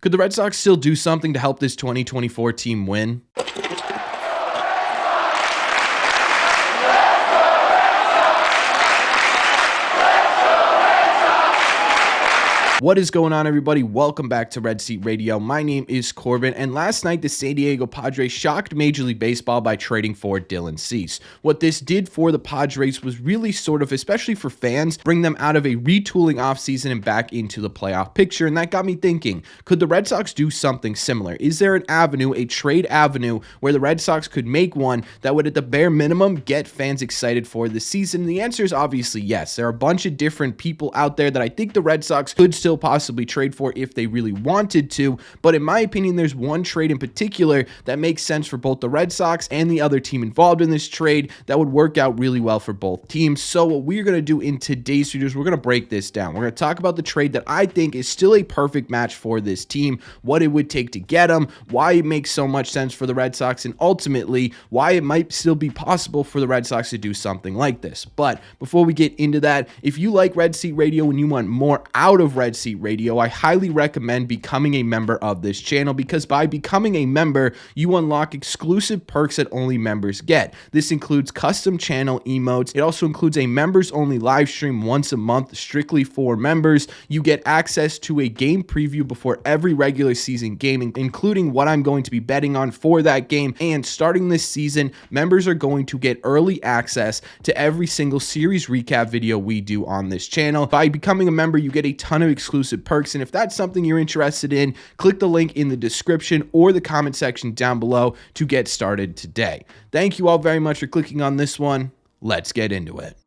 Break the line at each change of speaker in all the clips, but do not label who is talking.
Could the Red Sox still do something to help this 2024 team win? What is going on, everybody? Welcome back to Red Seat Radio. My name is Corbin, and last night the San Diego Padres shocked Major League Baseball by trading for Dylan Cease. What this did for the Padres was really sort of, especially for fans, bring them out of a retooling offseason and back into the playoff picture, and that got me thinking, could the Red Sox do something similar? Is there an avenue, a trade avenue, where the Red Sox could make one that would, at the bare minimum, get fans excited for the season? And the answer is obviously yes. There are a bunch of different people out there that I think the Red Sox could still possibly trade for if they really wanted to, but in my opinion, there's one trade in particular that makes sense for both the Red Sox and the other team involved in this trade that would work out really well for both teams. So what we're going to do in today's video is we're going to break this down. We're going to talk about the trade that I think is still a perfect match for this team, what it would take to get them, why it makes so much sense for the Red Sox, and ultimately why it might still be possible for the Red Sox to do something like this. But before we get into that, if you like Red Seat Radio and you want more out of Red Seat Radio, I highly recommend becoming a member of this channel, because by becoming a member, you unlock exclusive perks that only members get. This includes custom channel emotes. It also includes a members only live stream once a month strictly for members. You get access to a game preview before every regular season game, including what I'm going to be betting on for that game. And starting this season, members are going to get early access to every single series recap video we do on this channel. By becoming a member, you get a ton of exclusive perks, and if that's something you're interested in, click the link in the description or the comment section down below to get started today. Thank you all very much for clicking on this one. Let's get into it.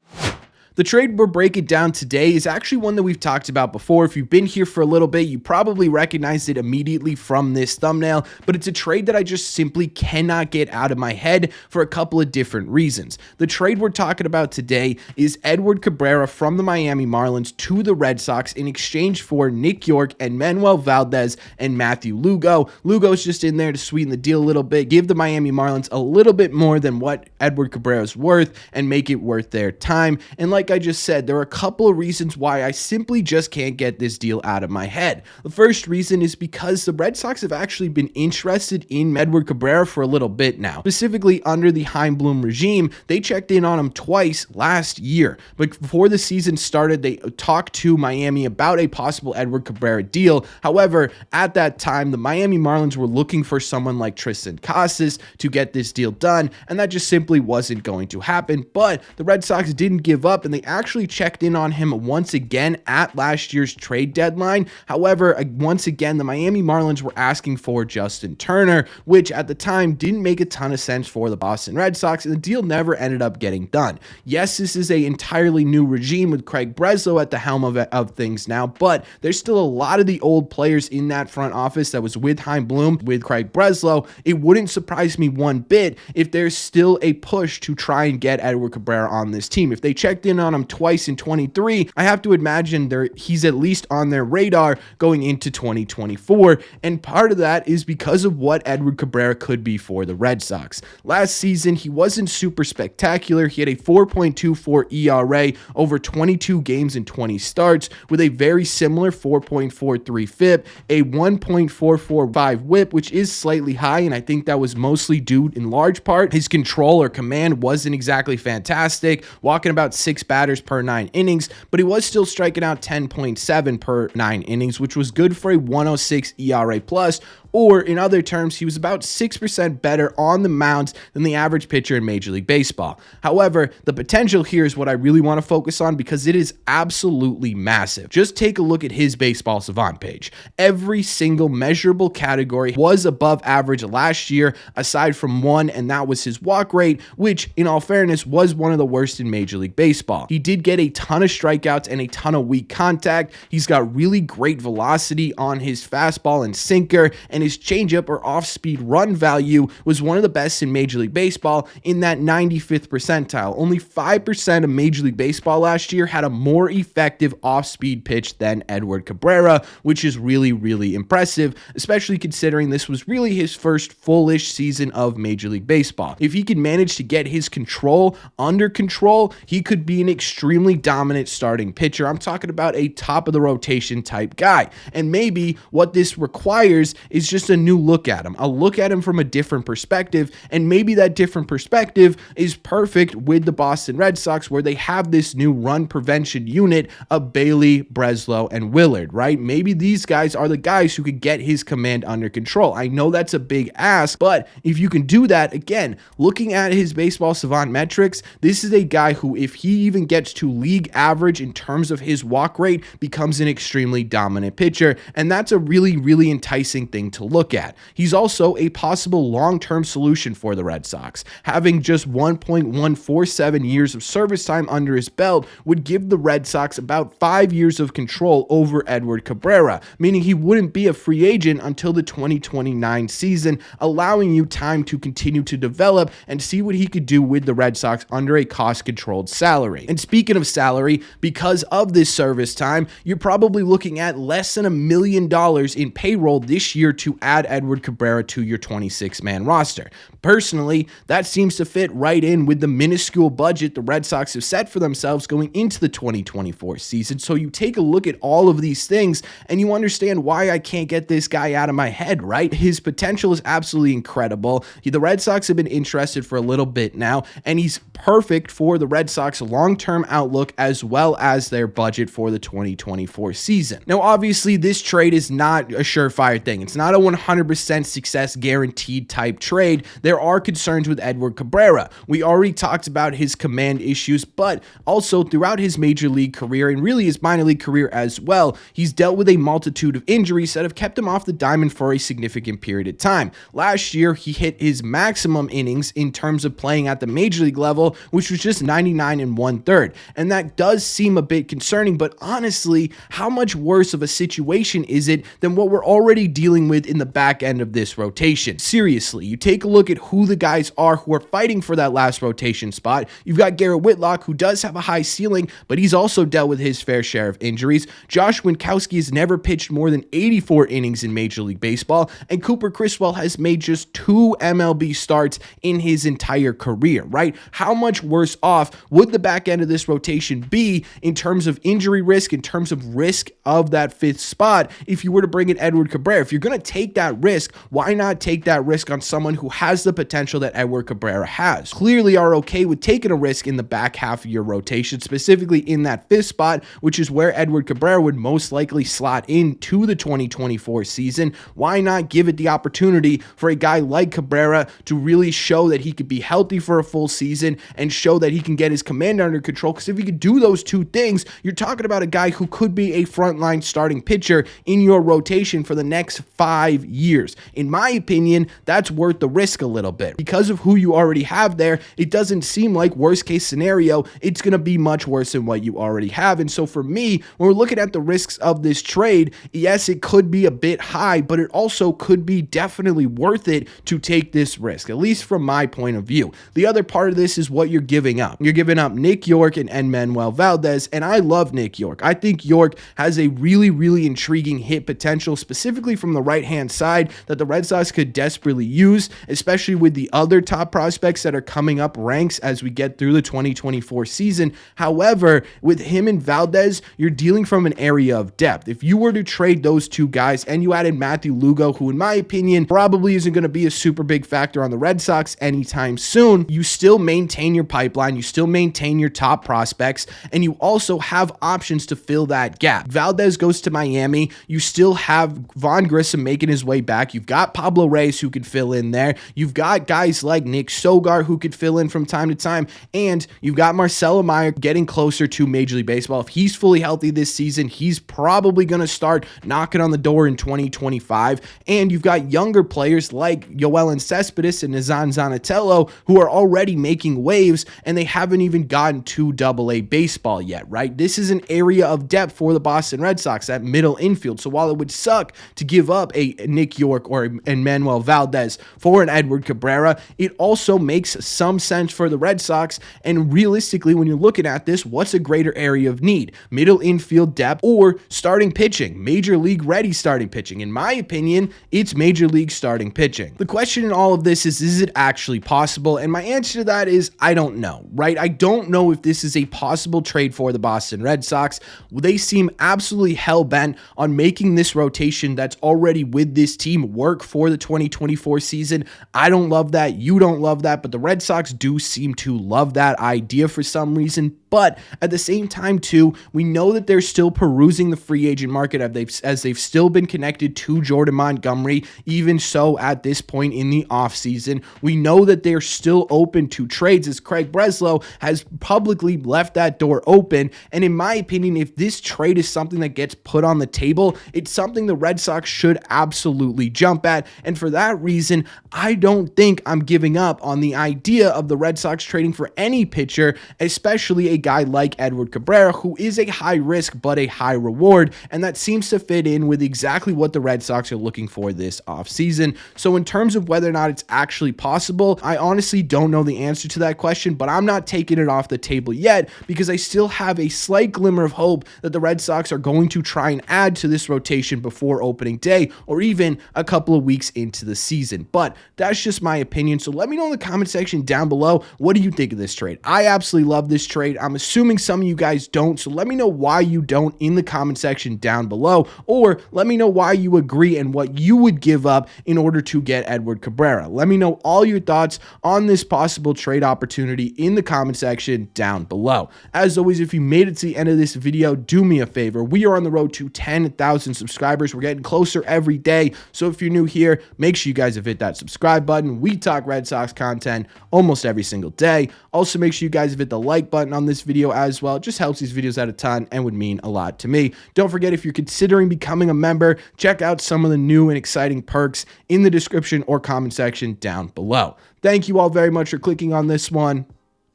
The trade we're breaking down today is actually one that we've talked about before. If you've been here for a little bit, you probably recognized it immediately from this thumbnail, but it's a trade that I just simply cannot get out of my head for a couple of different reasons. The trade we're talking about today is Edward Cabrera from the Miami Marlins to the Red Sox in exchange for Nick York and Manuel Valdez and Matthew Lugo. Lugo's just in there to sweeten the deal a little bit, give the Miami Marlins a little bit more than what Edward Cabrera's worth, and make it worth their time. And like I just said, there are a couple of reasons why I simply just can't get this deal out of my head. The first reason is because the Red Sox have actually been interested in Edward Cabrera for a little bit now. Specifically under the Bloom regime, they checked in on him twice last year. But before the season started, they talked to Miami about a possible Edward Cabrera deal. However, at that time, the Miami Marlins were looking for someone like Tristan Casas to get this deal done, and that just simply wasn't going to happen. But the Red Sox didn't give up, and they actually checked in on him once again at last year's trade deadline. However, once again, the Miami Marlins were asking for Justin Turner, which at the time didn't make a ton of sense for the Boston Red Sox, and the deal never ended up getting done. Yes, this is an entirely new regime with Craig Breslow at the helm of things now, but there's still a lot of the old players in that front office that was with Bloom, with Craig Breslow. It wouldn't surprise me one bit if there's still a push to try and get Edward Cabrera on this team. If they checked in on him twice in 23, I have to imagine he's at least on their radar going into 2024, and part of that is because of what Edward Cabrera could be for the Red Sox. Last season, he wasn't super spectacular. He had a 4.24 ERA over 22 games and 20 starts with a very similar 4.43 FIP, a 1.445 WHIP, which is slightly high, and I think that was mostly due in large part his control or command wasn't exactly fantastic, walking about 6 batters per 9 innings, but he was still striking out 10.7 per 9 innings, which was good for a 106 ERA plus, or in other terms, he was about 6% better on the mound than the average pitcher in Major League Baseball. However, the potential here is what I really want to focus on because it is absolutely massive. Just take a look at his Baseball Savant page. Every single measurable category was above average last year, aside from one, and that was his walk rate, which, in all fairness, was one of the worst in Major League Baseball. He did get a ton of strikeouts and a ton of weak contact. He's got really great velocity on his fastball and sinker, and and his changeup or off-speed run value was one of the best in Major League Baseball in that 95th percentile. Only 5% of Major League Baseball last year had a more effective off-speed pitch than Edward Cabrera, which is really, really impressive, especially considering this was really his first fullish season of Major League Baseball. If he can manage to get his control under control, he could be an extremely dominant starting pitcher. I'm talking about a top of the rotation type guy. And maybe what this requires is just a new look at him. A look at him from a different perspective, and maybe that different perspective is perfect with the Boston Red Sox, where they have this new run prevention unit of Bailey, Breslow, and Willard, right? Maybe these guys are the guys who could get his command under control. I know that's a big ask, but if you can do that, again, looking at his baseball savant metrics, this is a guy who, if he even gets to league average in terms of his walk rate, becomes an extremely dominant pitcher, and that's a really, really enticing thing to look at. He's also a possible long-term solution for the Red Sox. Having just 1.147 years of service time under his belt would give the Red Sox about 5 years of control over Edward Cabrera, meaning he wouldn't be a free agent until the 2029 season, allowing you time to continue to develop and see what he could do with the Red Sox under a cost-controlled salary. And speaking of salary, because of this service time, you're probably looking at less than $1 million in payroll this year to add Edward Cabrera to your 26-man roster. Personally, that seems to fit right in with the minuscule budget the Red Sox have set for themselves going into the 2024 season. So you take a look at all of these things and you understand why I can't get this guy out of my head, right? His potential is absolutely incredible. The Red Sox have been interested for a little bit now, and he's perfect for the Red Sox long-term outlook as well as their budget for the 2024 season. Now, obviously, this trade is not a surefire thing. It's not a 100% success guaranteed type trade. There are concerns with Edward Cabrera. We already talked about his command issues, but also throughout his major league career and really his minor league career as well, he's dealt with a multitude of injuries that have kept him off the diamond for a significant period of time. Last year, he hit his maximum innings in terms of playing at the major league level, which was just 99 1/3. And that does seem a bit concerning, but honestly, how much worse of a situation is it than what we're already dealing with in the back end of this rotation? Seriously, you take a look at who the guys are who are fighting for that last rotation spot. You've got Garrett Whitlock, who does have a high ceiling, but he's also dealt with his fair share of injuries. Josh Winkowski has never pitched more than 84 innings in Major League Baseball, and Cooper Criswell has made just 2 MLB starts in his entire career, right? How much worse off would the back end of this rotation be in terms of injury risk, in terms of risk of that 5th spot, if you were to bring in Edward Cabrera? If you're going to take that risk, why not take that risk on someone who has the potential that Edward Cabrera has? Clearly are okay with taking a risk in the back half of your rotation, specifically in that 5th spot, which is where Edward Cabrera would most likely slot into the 2024 season. Why not give it the opportunity for a guy like Cabrera to really show that he could be healthy for a full season and show that he can get his command under control? Because if he could do those two things, you're talking about a guy who could be a frontline starting pitcher in your rotation for the next 5 years. In my opinion, that's worth the risk a little bit. Because of who you already have there, it doesn't seem like worst case scenario, it's going to be much worse than what you already have. And so for me, when we're looking at the risks of this trade, yes, it could be a bit high, but it also could be definitely worth it to take this risk, at least from my point of view. The other part of this is what you're giving up. You're giving up Nick York and Enmanuel Valdez, and I love Nick York. I think York has a really, really intriguing hit potential, specifically from the right-hand side, that the Red Sox could desperately use, especially with the other top prospects that are coming up ranks as we get through the 2024 season. However, with him and Valdez, you're dealing from an area of depth. If you were to trade those two guys and you added Matthew Lugo, who in my opinion probably isn't going to be a super big factor on the Red Sox anytime soon, you still maintain your pipeline, you still maintain your top prospects, and you also have options to fill that gap. Valdez goes to Miami, you still have Vaughn Grissom making his way back, you've got Pablo Reyes who could fill in there, you've got guys like Nick Sogar who could fill in from time to time, and you've got Marcelo Meyer getting closer to Major League Baseball. If he's fully healthy this season, he's probably going to start knocking on the door in 2025, and you've got younger players like Yoel Cespedes and Nazan Zanatello who are already making waves, and they haven't even gotten to AA baseball yet, right? This is an area of depth for the Boston Red Sox at middle infield. So while it would suck to give up a a Nick York or an Manuel Valdez for an Edward Cabrera, it also makes some sense for the Red Sox. And realistically, when you're looking at this, what's a greater area of need? Middle infield depth or starting pitching? Major league ready starting pitching? In my opinion, it's major league starting pitching. The question in all of this is it actually possible? And my answer to that is I don't know, right? I don't know if this is a possible trade for the Boston Red Sox. They seem absolutely hell-bent on making this rotation that's already with this team work for the 2024 season. I don't love that. You don't love that, but the Red Sox do seem to love that idea for some reason. But at the same time, too, we know that they're still perusing the free agent market as they've still been connected to Jordan Montgomery, even so at this point in the offseason. We know that they're still open to trades as Craig Breslow has publicly left that door open. And in my opinion, if this trade is something that gets put on the table, it's something the Red Sox should absolutely jump at. And for that reason, I don't think I'm giving up on the idea of the Red Sox trading for any pitcher, especially a guy like Edward Cabrera, who is a high risk but a high reward, and that seems to fit in with exactly what the Red Sox are looking for this offseason. So in terms of whether or not it's actually possible, I honestly don't know the answer to that question, but I'm not taking it off the table yet because I still have a slight glimmer of hope that the Red Sox are going to try and add to this rotation before opening day or even a couple of weeks into the season. But that's just my opinion. So let me know in the comment section down below, what do you think of this trade? I absolutely love this trade. I'm assuming some of you guys don't, so let me know why you don't in the comment section down below, or let me know why you agree and what you would give up in order to get Edward Cabrera. Let me know all your thoughts on this possible trade opportunity in the comment section down below. As always, if you made it to the end of this video, do me a favor. We are on the road to 10,000 subscribers. We're getting closer every day, so if you're new here, make sure you guys have hit that subscribe button. We talk Red Sox content almost every single day. Also, make sure you guys have hit the like button on this video as well. It just helps these videos out a ton and would mean a lot to me. Don't forget, if you're considering becoming a member, check out some of the new and exciting perks in the description or comment section down below. Thank you all very much for clicking on this one,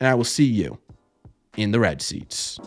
and I will see you in the red seats.